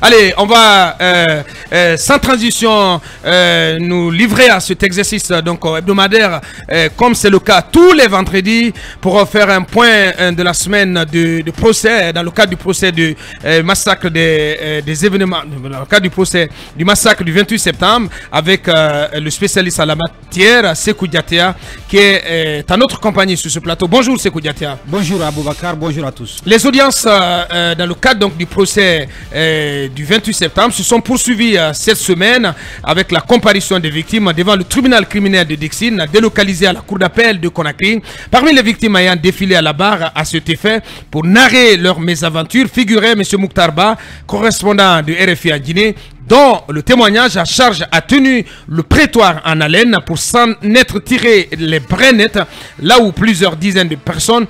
Allez, on va sans transition nous livrer à cet exercice donc hebdomadaire, comme c'est le cas tous les vendredis, pour faire un point de la semaine de procès, dans le cadre du procès du massacre des événements, dans le cadre du procès du massacre du 28 septembre, avec le spécialiste à la matière, Sékou Diatia, qui est à notre compagnie sur ce plateau. Bonjour Sékou Diatia. Bonjour Aboubakar, bonjour à tous. Les audiences dans le cadre donc, du procès du 28 septembre se sont poursuivies cette semaine avec la comparution des victimes devant le tribunal criminel de Dixine, délocalisé à la cour d'appel de Conakry. Parmi les victimes ayant défilé à la barre à cet effet pour narrer leur mésaventure figurait M. Mokhtar Ba, correspondant de RFI à Guinée, dont le témoignage à charge a tenu le prétoire en haleine pour s'en être tiré les brins nets, là où plusieurs dizaines de personnes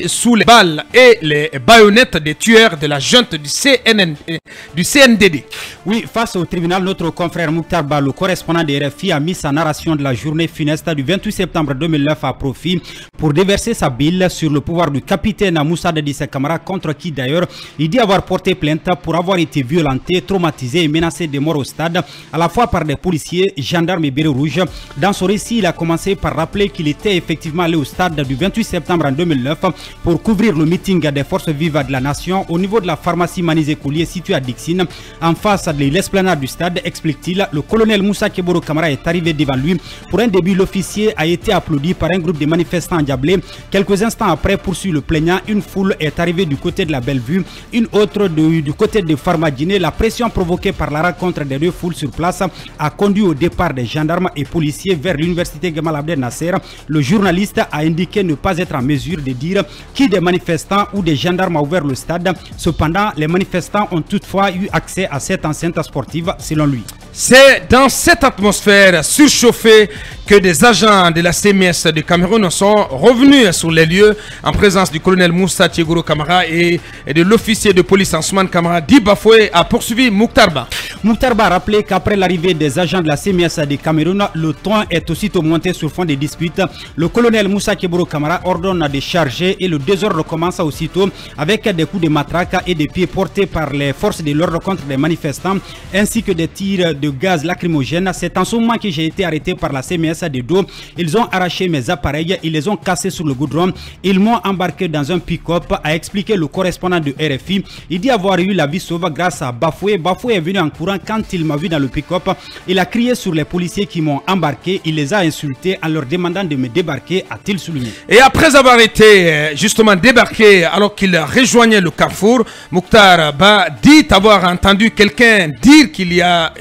sous les balles et les baïonnettes des tueurs de la junte du CNDD. Oui, face au tribunal, notre confrère Mokhtar Ba, le correspondant de RFI, a mis sa narration de la journée funeste du 28 septembre 2009 à profit pour déverser sa bile sur le pouvoir du capitaine Moussa Dadis Camara, contre qui d'ailleurs il dit avoir porté plainte pour avoir été violenté, traumatisé et menacé de mort au stade, à la fois par des policiers, gendarmes et bérets rouges. Dans son récit, il a commencé par rappeler qu'il était effectivement allé au stade du 28 septembre en 2009 pour couvrir le meeting des forces vives de la nation au niveau de la pharmacie Manizé Koulié située à Dixine, en face de l'esplanade du stade, explique-t-il. Le colonel Moussa Keboro Camara est arrivé devant lui. Pour un début, l'officier a été applaudi par un groupe de manifestants endiablés. Quelques instants après, poursuit le plaignant, une foule est arrivée du côté de la Bellevue, une autre du côté de Farmadjiné. La pression provoquée par la rencontre des deux foules sur place a conduit au départ des gendarmes et policiers vers l'université Gamal Abdel Nasser. Le journaliste a indiqué ne pas être en mesure de dire qui des manifestants ou des gendarmes a ouvert le stade. Cependant, les manifestants ont toutefois eu accès à cette enceinte sportive, selon lui. C'est dans cette atmosphère surchauffée que des agents de la CMS de Cameroun sont revenus sur les lieux en présence du colonel Moussa Tiegoro Camara et de l'officier de police Ansman Camara. Di Bafoué a poursuivi Mokhtar Ba. Mokhtar Ba a rappelé qu'après l'arrivée des agents de la CMS de Cameroun, le ton est aussitôt monté sur fond des disputes. Le colonel Moussa Tiegoro Camara ordonne de charger et le désordre commence aussitôt avec des coups de matraque et des pieds portés par les forces de l'ordre contre les manifestants ainsi que des tirs de gaz lacrymogène. C'est en ce moment que j'ai été arrêté par la CMS de dos. Ils ont arraché mes appareils, ils les ont cassés sur le goudron. Ils m'ont embarqué dans un pick-up, a expliqué le correspondant de RFI. Il dit avoir eu la vie sauve grâce à Bafoué. Bafoué est venu en courant quand il m'a vu dans le pick-up. Il a crié sur les policiers qui m'ont embarqué. Il les a insultés en leur demandant de me débarquer, a-t-il souligné. Et après avoir été justement débarqué alors qu'il rejoignait le carrefour, Mokhtar Ba dit avoir entendu quelqu'un dire qu'il y a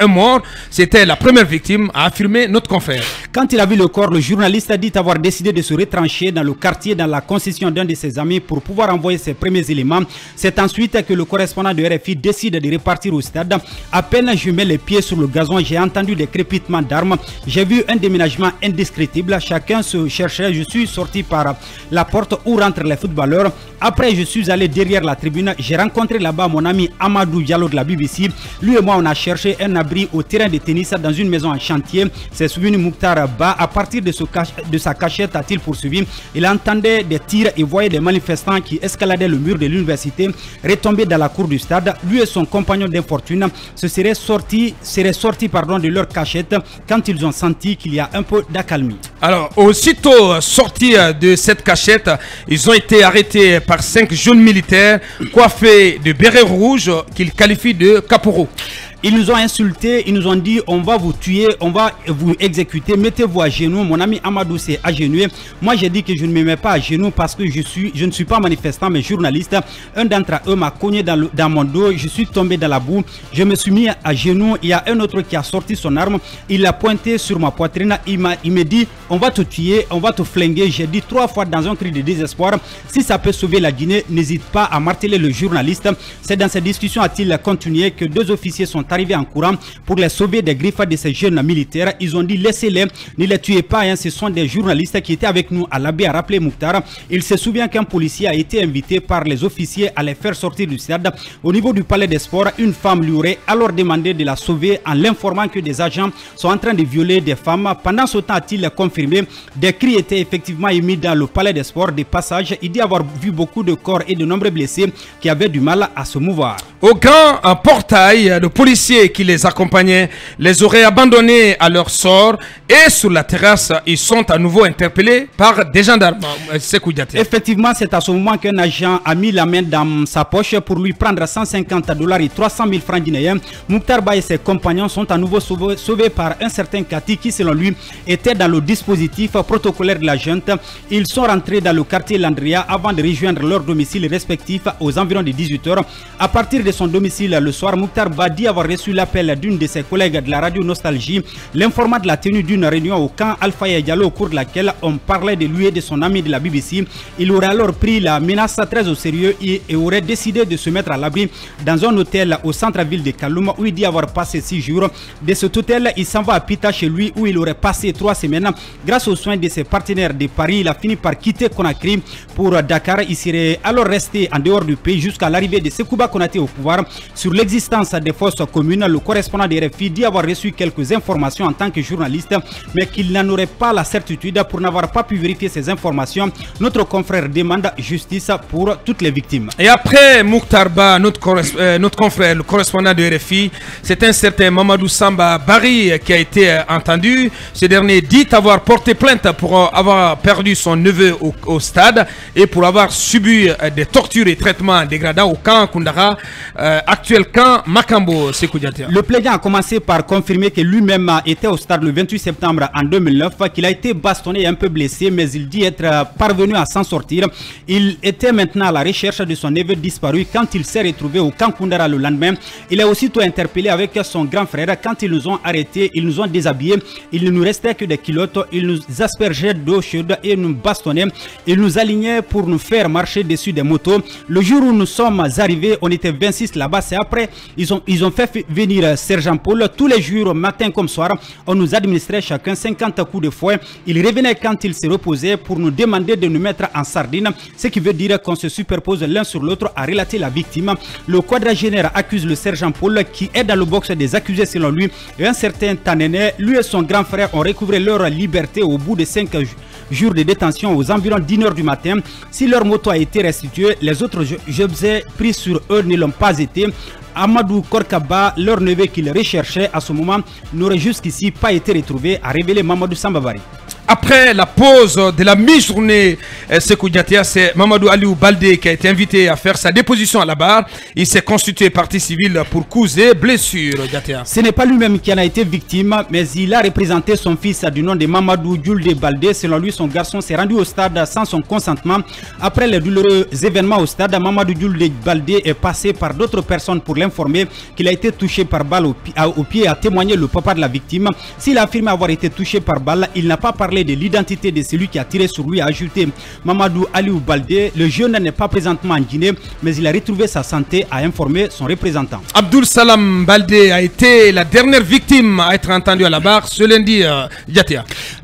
un mort. C'était la première victime, a affirmé notre confrère. Quand il a vu le corps, le journaliste a dit avoir décidé de se retrancher dans le quartier dans la concession d'un de ses amis pour pouvoir envoyer ses premiers éléments. C'est ensuite que le correspondant de RFI décide de repartir au stade. À peine je mets les pieds sur le gazon, j'ai entendu des crépitements d'armes. J'ai vu un déménagement indescriptible. Chacun se cherchait. Je suis sorti par la porte où rentrent les footballeurs. Après, je suis allé derrière la tribune. J'ai rencontré là-bas mon ami Amadou Diallo de la BBC. Lui et moi, on a cherché un abri au terrain de tennis dans une maison en chantier. C'est souvenu Mokhtar Ba. À partir de sa cachette, a-t-il poursuivi. Il entendait des tirs et voyait des manifestants qui escaladaient le mur de l'université, retomber dans la cour du stade. Lui et son compagnon d'infortune seraient sortis de leur cachette quand ils ont senti qu'il y a un peu d'accalmie. Alors, aussitôt sortis de cette cachette, ils ont été arrêtés par 5 jeunes militaires coiffés de bérets rouges qu'ils qualifient de caporaux. Ils nous ont insultés, ils nous ont dit on va vous tuer, on va vous exécuter, mettez-vous à genoux. Mon ami Amadou s'est agenouillé. Moi j'ai dit que je ne me mets pas à genoux parce que je ne suis pas manifestant mais journaliste. Un d'entre eux m'a cogné dans mon dos, je suis tombé dans la boue, je me suis mis à genoux. Il y a un autre qui a sorti son arme, il l'a pointé sur ma poitrine, il me dit on va te tuer, on va te flinguer. J'ai dit 3 fois dans un cri de désespoir, si ça peut sauver la Guinée, n'hésite pas à marteler le journaliste. C'est dans cette discussion, a-t-il continué, que 2 officiers sont sont arrivés en courant pour les sauver des griffes de ces jeunes militaires. Ils ont dit laissez-les, ne les tuez pas. Hein. Ce sont des journalistes qui étaient avec nous à l'Abbé, a rappelé Mouktar. Il se souvient qu'un policier a été invité par les officiers à les faire sortir du stade. Au niveau du palais des sports, une femme lui aurait alors demandé de la sauver en l'informant que des agents sont en train de violer des femmes. Pendant ce temps, a-t-il confirmé, des cris étaient effectivement émis dans le palais des sports. Des passages, il dit avoir vu beaucoup de corps et de nombreux blessés qui avaient du mal à se mouvoir. Au grand portail, le policier qui les accompagnait les aurait abandonnés à leur sort et sur la terrasse, ils sont à nouveau interpellés par des gendarmes. Effectivement, c'est à ce moment qu'un agent a mis la main dans sa poche pour lui prendre $150 et 300 000 francs guinéens. Mouktar Ba et ses compagnons sont à nouveau sauvés par un certain Kati qui, selon lui, était dans le dispositif protocolaire de la junte. Ils sont rentrés dans le quartier Landria avant de rejoindre leur domicile respectif aux environs de 18 h. À partir de son domicile le soir, Mouktar Ba dit avoir reçu l'appel d'une de ses collègues de la radio Nostalgie, l'informant de la tenue d'une réunion au camp Alpha Diallo au cours de laquelle on parlait de lui et de son ami de la BBC. Il aurait alors pris la menace très au sérieux et aurait décidé de se mettre à l'abri dans un hôtel au centre-ville de Kaloum où il dit avoir passé 6 jours. De cet hôtel, il s'en va à Pita chez lui où il aurait passé 3 semaines. Grâce aux soins de ses partenaires de Paris, il a fini par quitter Conakry pour Dakar. Il serait alors resté en dehors du pays jusqu'à l'arrivée de Sekouba Konaté au pouvoir. Sur l'existence des forces communes, le correspondant de RFI dit avoir reçu quelques informations en tant que journaliste, mais qu'il n'en aurait pas la certitude pour n'avoir pas pu vérifier ces informations. Notre confrère demande justice pour toutes les victimes. Et après Mouktar Ba, notre confrère, le correspondant de RFI, c'est un certain Mamadou Samba Bari qui a été entendu. Ce dernier dit avoir porté plainte pour avoir perdu son neveu au stade et pour avoir subi des tortures et traitements dégradants au camp Koundara, actuel camp Makambo. Le plaignant a commencé par confirmer que lui-même était au stade le 28 septembre en 2009, qu'il a été bastonné et un peu blessé, mais il dit être parvenu à s'en sortir. Il était maintenant à la recherche de son neveu disparu quand il s'est retrouvé au camp Koundara le lendemain. Il est aussitôt interpellé avec son grand frère. Quand ils nous ont arrêtés, ils nous ont déshabillés. Il ne nous restait que des culottes. Ils nous aspergeaient d'eau chaude et nous bastonnaient. Ils nous alignaient pour nous faire marcher dessus des motos. Le jour où nous sommes arrivés, on était 26 là-bas. C'est après, ils ont fait venir Sergent Paul. Tous les jours, matin comme soir, on nous administrait chacun 50 coups de fouet. Il revenait quand il se reposait pour nous demander de nous mettre en sardine, ce qui veut dire qu'on se superpose l'un sur l'autre, a relaté la victime. Le quadragénaire accuse le sergent Paul qui est dans le box des accusés selon lui et un certain Tanene, lui et son grand frère ont recouvré leur liberté au bout de 5 jours de détention aux environs d'1 h du matin. Si leur moto a été restituée, les autres objets pris sur eux ne l'ont pas été. Amadou Korkaba, leur neveu qu'ils recherchaient à ce moment, n'aurait jusqu'ici pas été retrouvé, a révélé Mamadou Sambabari. Après la pause de la mi-journée, c'est Mamadou Aliou Baldé qui a été invité à faire sa déposition à la barre. Il s'est constitué partie civile pour cause et blessure. Ce n'est pas lui-même qui en a été victime, mais il a représenté son fils du nom de Mamadou Djoulde Baldé. Selon lui, son garçon s'est rendu au stade sans son consentement. Après les douloureux événements au stade, Mamadou Djoulde Baldé est passé par d'autres personnes pour l'informer qu'il a été touché par balle au pied, a témoigné le papa de la victime. S'il a affirmé avoir été touché par balle, il n'a pas parlé de l'identité de celui qui a tiré sur lui, a ajouté Mamadou Aliou Baldé. Le jeune n'est pas présentement en Guinée, mais il a retrouvé sa santé, a informé son représentant. Abdoul Salam Baldé a été la dernière victime à être entendue à la barre ce lundi.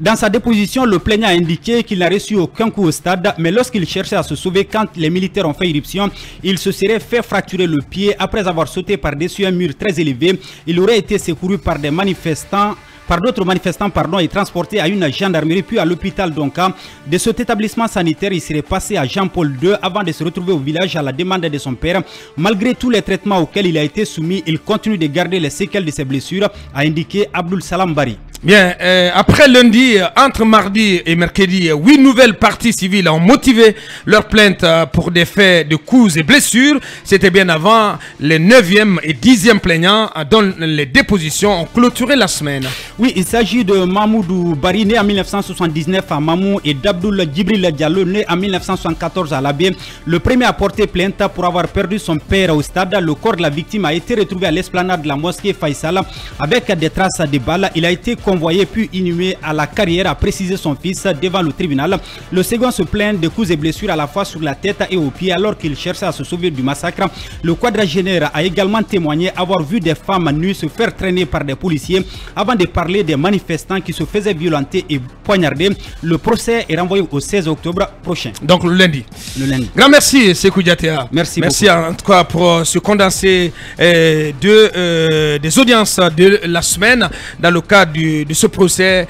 Dans sa déposition, le plaignant a indiqué qu'il n'a reçu aucun coup au stade, mais lorsqu'il cherchait à se sauver quand les militaires ont fait irruption, il se serait fait fracturer le pied après avoir sauté par-dessus un mur très élevé. Il aurait été secouru par des manifestants. D'autres manifestants et transporté à une gendarmerie puis à l'hôpital d'Onka. De cet établissement sanitaire, il serait passé à Jean-Paul II avant de se retrouver au village à la demande de son père. Malgré tous les traitements auxquels il a été soumis, il continue de garder les séquelles de ses blessures, a indiqué Abdoul Salam Bari. Bien, après lundi, entre mardi et mercredi, 8 nouvelles parties civiles ont motivé leur plainte pour des faits de coups et blessures. C'était bien avant les 9e et 10e plaignants dont les dépositions ont clôturé la semaine. Oui, il s'agit de Mamoudou Bari, né en 1979 à Mamou, et d'Abdoul Djibril Diallo, né en 1974 à Labé. Le premier a porté plainte pour avoir perdu son père au stade. Le corps de la victime a été retrouvé à l'esplanade de la mosquée Faisal avec des traces de balles. Il a été convoyé puis inhumé à la carrière, a précisé son fils devant le tribunal. Le second se plaint de coups et blessures à la fois sur la tête et aux pieds alors qu'il cherchait à se sauver du massacre. Le quadragénaire a également témoigné avoir vu des femmes nues se faire traîner par des policiers avant de parler des manifestants qui se faisaient violenter et poignarder. Le procès est renvoyé au 16 octobre prochain. Donc le lundi. Le lundi. Grand merci, Sékou Diatea. Merci beaucoup. En tout cas pour ce condensé des audiences de la semaine dans le cadre de ce procès,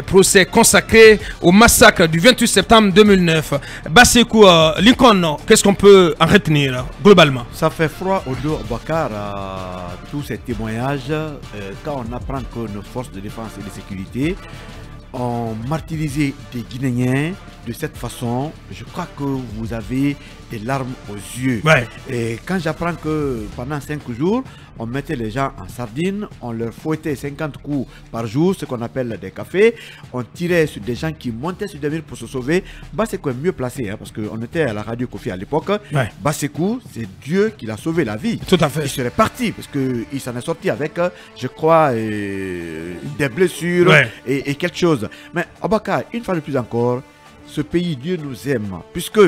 procès consacré au massacre du 28 septembre 2009. Bassekou Lincoln, qu'est-ce qu'on peut en retenir globalement? Ça fait froid au dos, Bakar, à tous ces témoignages quand on apprend que nos forces de défense et de sécurité ont martyrisé des Guinéens de cette façon. Je crois que vous avez des larmes aux yeux. Ouais. Et quand j'apprends que pendant 5 jours, on mettait les gens en sardine, on leur fouettait 50 coups par jour, ce qu'on appelle des cafés, on tirait sur des gens qui montaient sur des murs pour se sauver. Bassekou est mieux placé, hein, parce qu'on était à la radio Kofi à l'époque. Ouais. Bassekou, c'est Dieu qui l'a sauvé la vie. Tout à fait. Il serait parti, parce qu'il s'en est sorti avec, je crois, des blessures, ouais, et quelque chose. Mais Abakar, une fois de plus encore, ce pays, Dieu nous aime, puisque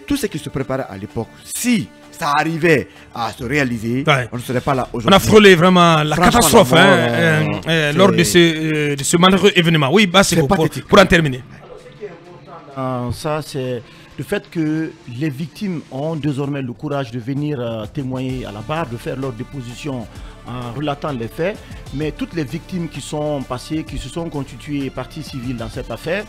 tout ce qui se préparait à l'époque, si ça arrivait à se réaliser, ouais, on ne serait pas là aujourd'hui. On a frôlé vraiment la catastrophe lors de ce malheureux événement. Oui, Bassekou, pour en terminer. Ça, c'est le fait que les victimes ont désormais le courage de venir témoigner à la barre, de faire leur déposition en relatant les faits, mais toutes les victimes qui sont passées, qui se sont constituées partie civile dans cette affaire,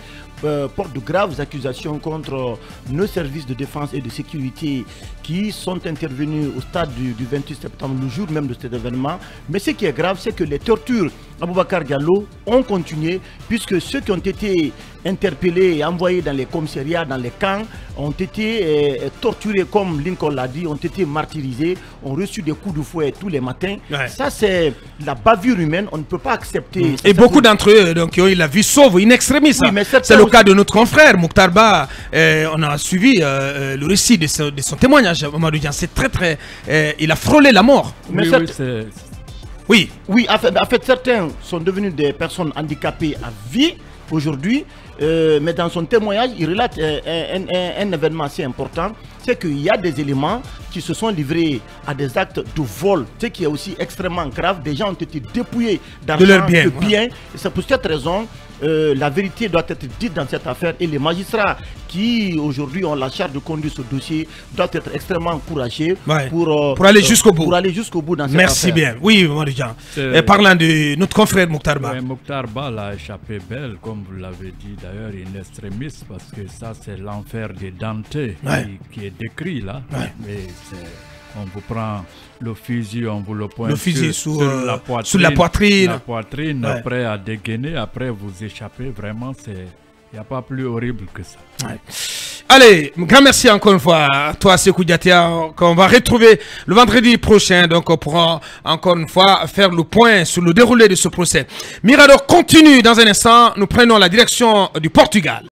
portent de graves accusations contre nos services de défense et de sécurité qui sont intervenus au stade du 28 septembre, le jour même de cet événement. Mais ce qui est grave, c'est que les tortures à Boubacar Diallo ont continué, puisque ceux qui ont été interpellés et envoyés dans les commissariats, dans les camps, ont été torturés, comme Lincoln l'a dit, ont été martyrisés, ont reçu des coups de fouet tous les matins. Ouais. Ça, c'est la bavure humaine, on ne peut pas accepter. Et beaucoup d'entre eux donc, qui ont eu la vie sauve in extremis. Oui, c'est le cas de notre confrère Mouktar Ba. On a suivi le récit de son témoignage. C'est très, il a frôlé la mort. Mais oui, en fait, certains sont devenus des personnes handicapées à vie aujourd'hui. Mais dans son témoignage, il relate un événement assez important, c'est qu'il y a des éléments qui se sont livrés à des actes de vol, ce qui est aussi extrêmement grave. Des gens ont été dépouillés d'argent, de biens. C'est pour cette raison la vérité doit être dite dans cette affaire, et les magistrats qui aujourd'hui ont la charge de conduire ce dossier doivent être extrêmement encouragés, ouais, pour aller jusqu'au bout. Pour aller jusqu'au bout dans cette Merci affaire. Bien. Oui, Marie-Jean. Parlant de notre confrère Mouktar Ba. Mouktar Ba l'a échappé belle, comme vous l'avez dit d'ailleurs, in extremis, parce que ça c'est l'enfer de Dante, ouais, qui est décrit là. Ouais. Mais on vous prend le fusil, on vous le pointe sur la poitrine, ouais, prêt à dégainer, après vous échappez. Vraiment, il n'y a pas plus horrible que ça. Ouais. Allez, grand merci encore une fois à toi, Sékou Diatea, qu'on va retrouver le vendredi prochain. Donc, on pourra encore une fois faire le point sur le déroulé de ce procès. Mirador continue dans un instant. Nous prenons la direction du Portugal.